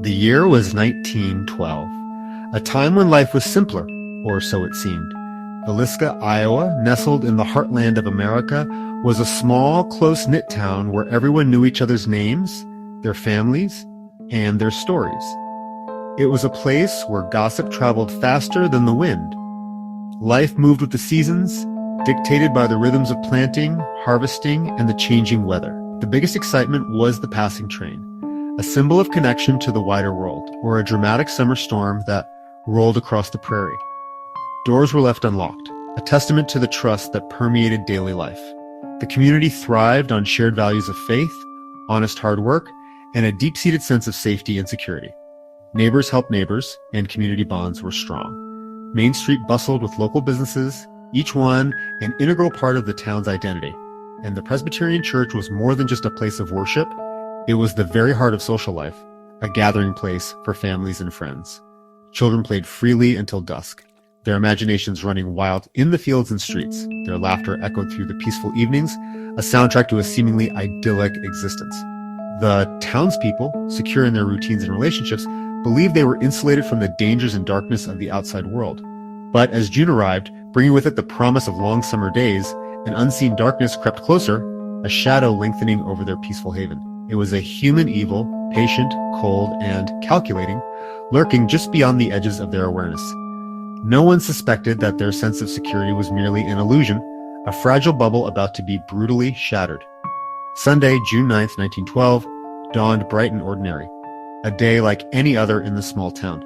The year was 1912, a time when life was simpler, or so it seemed. Villisca, Iowa, nestled in the heartland of America, was a small, close-knit town where everyone knew each other's names, their families, and their stories. It was a place where gossip traveled faster than the wind. Life moved with the seasons, dictated by the rhythms of planting, harvesting, and the changing weather. The biggest excitement was the passing train, a symbol of connection to the wider world, or a dramatic summer storm that rolled across the prairie. Doors were left unlocked, a testament to the trust that permeated daily life. The community thrived on shared values of faith, honest hard work, and a deep-seated sense of safety and security. Neighbors helped neighbors, and community bonds were strong. Main Street bustled with local businesses, each one an integral part of the town's identity. And the Presbyterian Church was more than just a place of worship. It was the very heart of social life, a gathering place for families and friends. Children played freely until dusk, their imaginations running wild in the fields and streets. Their laughter echoed through the peaceful evenings, a soundtrack to a seemingly idyllic existence. The townspeople, secure in their routines and relationships, believed they were insulated from the dangers and darkness of the outside world. But as June arrived, bringing with it the promise of long summer days, an unseen darkness crept closer, a shadow lengthening over their peaceful haven. It was a human evil, patient, cold, and calculating, lurking just beyond the edges of their awareness. No one suspected that their sense of security was merely an illusion, a fragile bubble about to be brutally shattered. Sunday, June 9th, 1912, dawned bright and ordinary, a day like any other in the small town.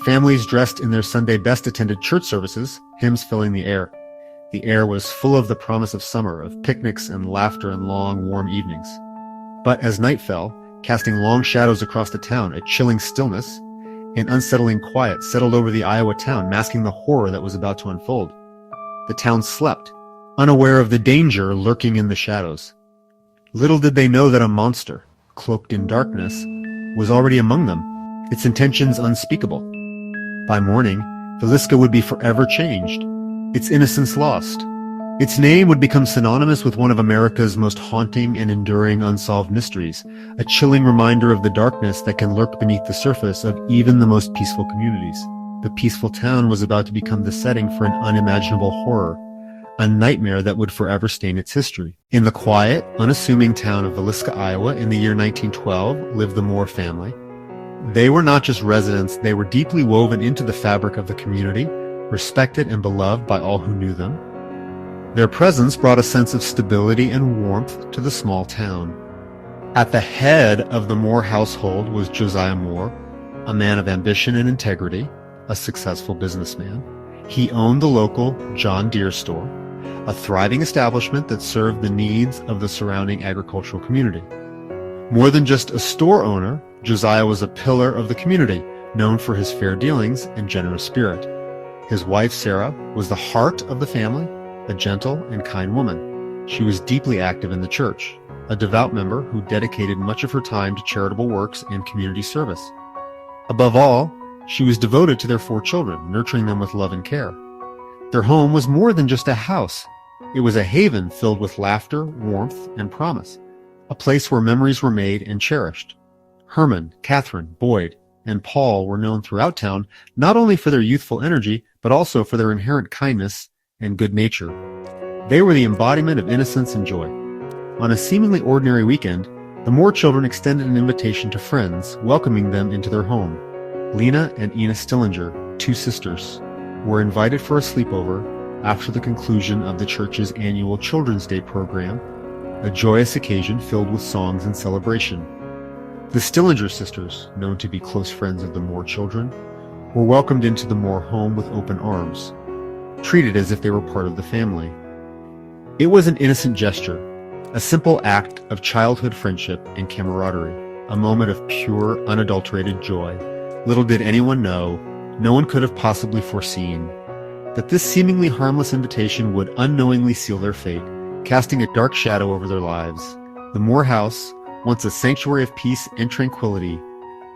Families dressed in their Sunday best-attended church services, hymns filling the air. The air was full of the promise of summer, of picnics and laughter and long, warm evenings. But as night fell, casting long shadows across the town, a chilling stillness, an unsettling quiet settled over the Iowa town, masking the horror that was about to unfold. The town slept, unaware of the danger lurking in the shadows. Little did they know that a monster, cloaked in darkness, was already among them, its intentions unspeakable. By morning, Villisca would be forever changed, its innocence lost. Its name would become synonymous with one of America's most haunting and enduring unsolved mysteries, a chilling reminder of the darkness that can lurk beneath the surface of even the most peaceful communities. The peaceful town was about to become the setting for an unimaginable horror, a nightmare that would forever stain its history. In the quiet, unassuming town of Villisca, Iowa, in the year 1912, lived the Moore family. They were not just residents, they were deeply woven into the fabric of the community, respected and beloved by all who knew them. Their presence brought a sense of stability and warmth to the small town. At the head of the Moore household was Josiah Moore, a man of ambition and integrity, a successful businessman. He owned the local John Deere store, a thriving establishment that served the needs of the surrounding agricultural community. More than just a store owner, Josiah was a pillar of the community, known for his fair dealings and generous spirit. His wife, Sarah, was the heart of the family, a gentle and kind woman. She was deeply active in the church, a devout member who dedicated much of her time to charitable works and community service. Above all, she was devoted to their 4 children, nurturing them with love and care. Their home was more than just a house. It was a haven filled with laughter, warmth, and promise, a place where memories were made and cherished. Herman, Catherine, Boyd, and Paul were known throughout town not only for their youthful energy, but also for their inherent kindness and good nature. They were the embodiment of innocence and joy. On a seemingly ordinary weekend, the Moore children extended an invitation to friends, welcoming them into their home. Lena and Ina Stillinger, 2 sisters, were invited for a sleepover after the conclusion of the church's annual Children's Day program, a joyous occasion filled with songs and celebration. The Stillinger sisters, known to be close friends of the Moore children, were welcomed into the Moore home with open arms, treated as if they were part of the family. It was an innocent gesture, a simple act of childhood friendship and camaraderie, a moment of pure, unadulterated joy. Little did anyone know, no one could have possibly foreseen, that this seemingly harmless invitation would unknowingly seal their fate, casting a dark shadow over their lives. The Moore house, once a sanctuary of peace and tranquility,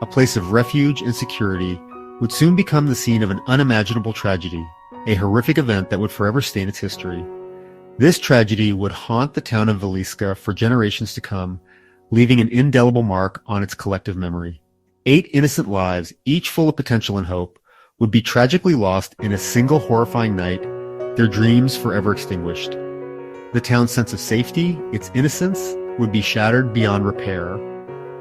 a place of refuge and security, would soon become the scene of an unimaginable tragedy, a horrific event that would forever stain its history. This tragedy would haunt the town of Villisca for generations to come, leaving an indelible mark on its collective memory. 8 innocent lives, each full of potential and hope, would be tragically lost in a single horrifying night, their dreams forever extinguished. The town's sense of safety, its innocence, would be shattered beyond repair,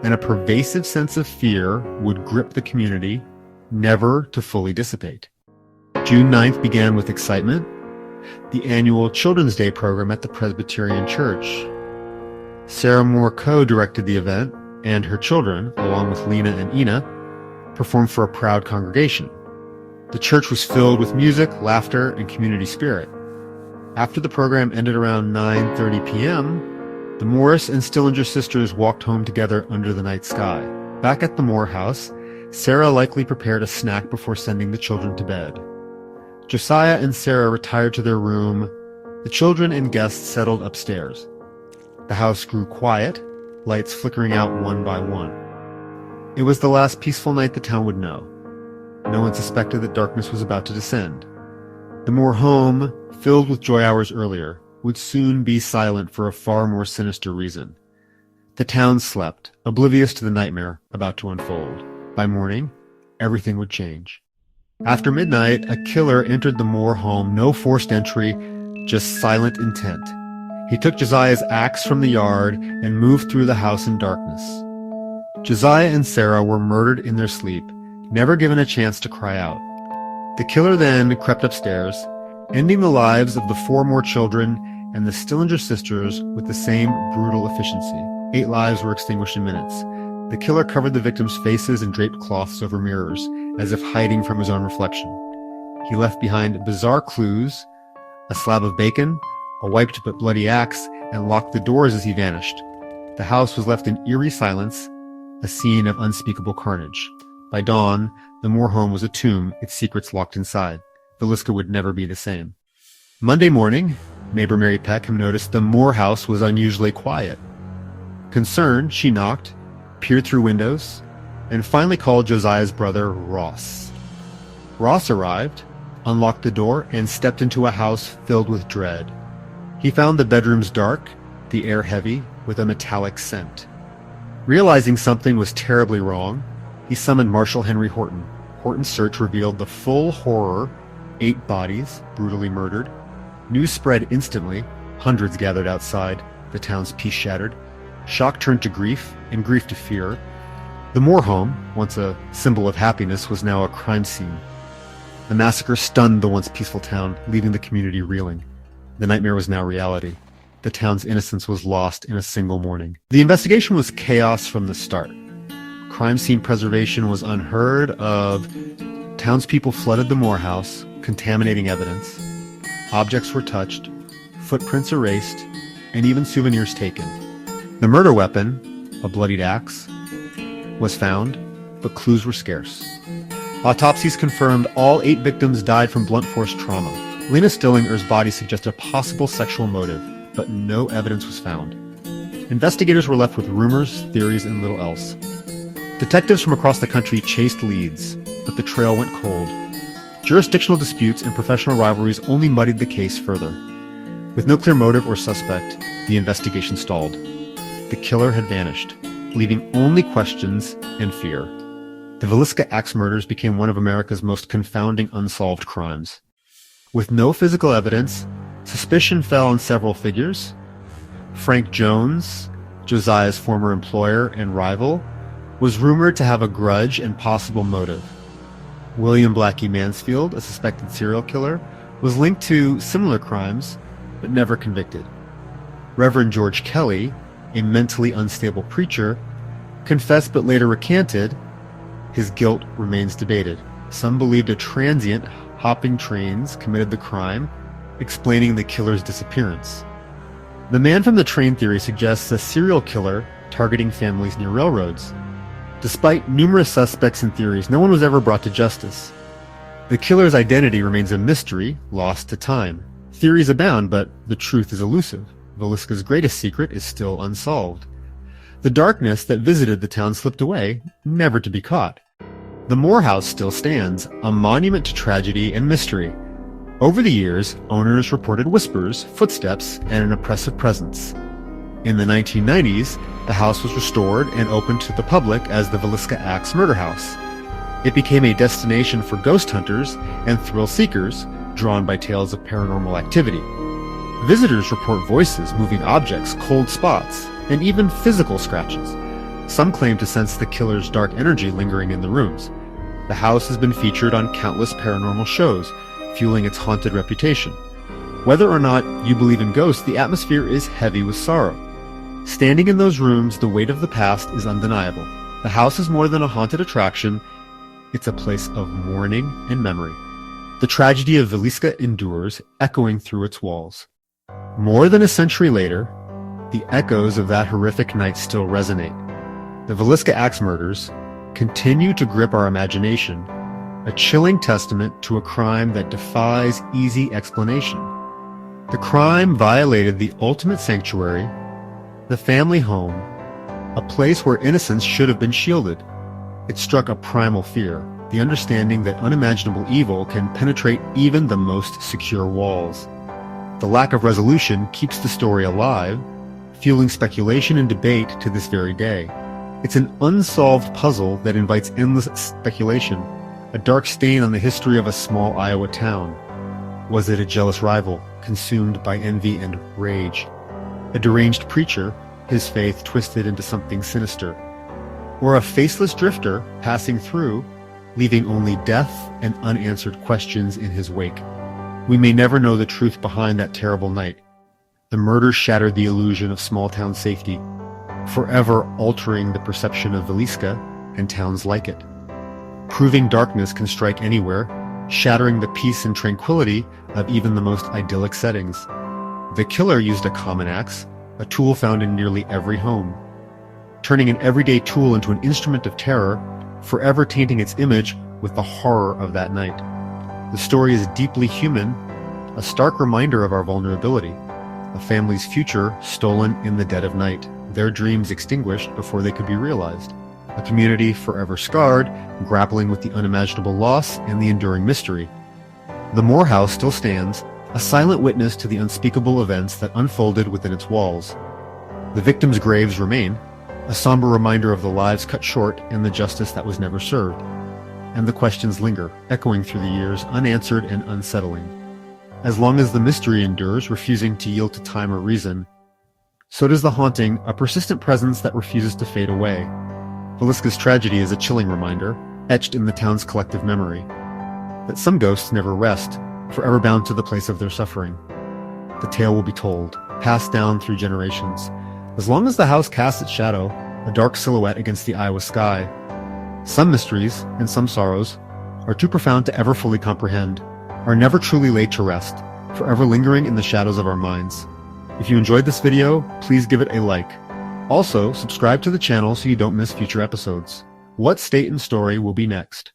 and a pervasive sense of fear would grip the community, never to fully dissipate. June 9th began with excitement, the annual Children's Day program at the Presbyterian Church. Sarah Moore co-directed the event, and her children, along with Lena and Ina, performed for a proud congregation. The church was filled with music, laughter, and community spirit. After the program ended around 9:30 p.m., the Morris and Stillinger sisters walked home together under the night sky. Back at the Moore house, Sarah likely prepared a snack before sending the children to bed. Josiah and Sarah retired to their room. The children and guests settled upstairs. The house grew quiet, lights flickering out one by one. It was the last peaceful night the town would know. No one suspected that darkness was about to descend. The Moore home, filled with joy hours earlier, would soon be silent for a far more sinister reason. The town slept, oblivious to the nightmare about to unfold. By morning, everything would change. After midnight, a killer entered the Moore home, no forced entry, just silent intent. He took Josiah's axe from the yard and moved through the house in darkness. Josiah and Sarah were murdered in their sleep, never given a chance to cry out. The killer then crept upstairs, ending the lives of the 4 more children and the Stillinger sisters with the same brutal efficiency. 8 lives were extinguished in minutes. The killer covered the victims' faces and draped cloths over mirrors, as if hiding from his own reflection. He left behind bizarre clues, a slab of bacon, a wiped but bloody axe, and locked the doors as he vanished. The house was left in eerie silence, a scene of unspeakable carnage. By dawn, the Moore home was a tomb, its secrets locked inside. Villisca would never be the same. Monday morning, neighbor Mary Peckham noticed the Moore house was unusually quiet. Concerned, she knocked, peered through windows, and finally called Josiah's brother, Ross. Ross arrived, unlocked the door, and stepped into a house filled with dread. He found the bedrooms dark, the air heavy, with a metallic scent. Realizing something was terribly wrong, he summoned Marshal Henry Horton. Horton's search revealed the full horror: 8 bodies, brutally murdered. News spread instantly. Hundreds gathered outside, the town's peace shattered. Shock turned to grief, and grief to fear. The Moore home, once a symbol of happiness, was now a crime scene. The massacre stunned the once peaceful town, leaving the community reeling. The nightmare was now reality. The town's innocence was lost in a single morning. The investigation was chaos from the start. Crime scene preservation was unheard of. Townspeople flooded the Moore house, contaminating evidence. Objects were touched, footprints erased, and even souvenirs taken. The murder weapon, a bloodied axe, was found, but clues were scarce. Autopsies confirmed all 8 victims died from blunt force trauma. Lena Stillinger's body suggested a possible sexual motive, but no evidence was found. Investigators were left with rumors, theories, and little else. Detectives from across the country chased leads, but the trail went cold. Jurisdictional disputes and professional rivalries only muddied the case further. With no clear motive or suspect, the investigation stalled. The killer had vanished, leaving only questions and fear. The Villisca Axe Murders became one of America's most confounding unsolved crimes. With no physical evidence, suspicion fell on several figures. Frank Jones, Josiah's former employer and rival, was rumored to have a grudge and possible motive. William Blackie Mansfield, a suspected serial killer, was linked to similar crimes, but never convicted. Reverend George Kelly, a mentally unstable preacher, confessed but later recanted. His guilt remains debated. Some believed a transient hopping trains committed the crime, explaining the killer's disappearance. The man from the train theory suggests a serial killer targeting families near railroads. Despite numerous suspects and theories, no one was ever brought to justice. The killer's identity remains a mystery, lost to time. Theories abound, but the truth is elusive. Villisca's greatest secret is still unsolved. The darkness that visited the town slipped away, never to be caught. The Moore house still stands, a monument to tragedy and mystery. Over the years, owners reported whispers, footsteps, and an oppressive presence. In the 1990s, the house was restored and opened to the public as the Villisca Axe Murder House. It became a destination for ghost hunters and thrill seekers drawn by tales of paranormal activity. Visitors report voices, moving objects, cold spots, and even physical scratches. Some claim to sense the killer's dark energy lingering in the rooms. The house has been featured on countless paranormal shows, fueling its haunted reputation. Whether or not you believe in ghosts, the atmosphere is heavy with sorrow. Standing in those rooms, the weight of the past is undeniable. The house is more than a haunted attraction. It's a place of mourning and memory. The tragedy of Villisca endures, echoing through its walls. More than a century later, the echoes of that horrific night still resonate. The Villisca Axe Murders continue to grip our imagination, a chilling testament to a crime that defies easy explanation. The crime violated the ultimate sanctuary, the family home, a place where innocence should have been shielded. It struck a primal fear, the understanding that unimaginable evil can penetrate even the most secure walls. The lack of resolution keeps the story alive, fueling speculation and debate to this very day. It's an unsolved puzzle that invites endless speculation, a dark stain on the history of a small Iowa town. Was it a jealous rival, consumed by envy and rage? A deranged preacher, his faith twisted into something sinister? Or a faceless drifter passing through, leaving only death and unanswered questions in his wake? We may never know the truth behind that terrible night. The murder shattered the illusion of small-town safety, forever altering the perception of Villisca and towns like it. Proving darkness can strike anywhere, shattering the peace and tranquility of even the most idyllic settings. The killer used a common axe, a tool found in nearly every home, turning an everyday tool into an instrument of terror, forever tainting its image with the horror of that night. The story is deeply human, a stark reminder of our vulnerability, a family's future stolen in the dead of night, their dreams extinguished before they could be realized, a community forever scarred, grappling with the unimaginable loss and the enduring mystery. The Moore House still stands, a silent witness to the unspeakable events that unfolded within its walls. The victims' graves remain, a somber reminder of the lives cut short and the justice that was never served. And the questions linger, echoing through the years, unanswered and unsettling. As long as the mystery endures, refusing to yield to time or reason, so does the haunting, a persistent presence that refuses to fade away. Villisca's tragedy is a chilling reminder, etched in the town's collective memory, that some ghosts never rest, forever bound to the place of their suffering. The tale will be told, passed down through generations. As long as the house casts its shadow, a dark silhouette against the Iowa sky, some mysteries, and some sorrows, are too profound to ever fully comprehend, are never truly laid to rest, forever lingering in the shadows of our minds. If you enjoyed this video, please give it a like. Also, subscribe to the channel so you don't miss future episodes. What state and story will be next?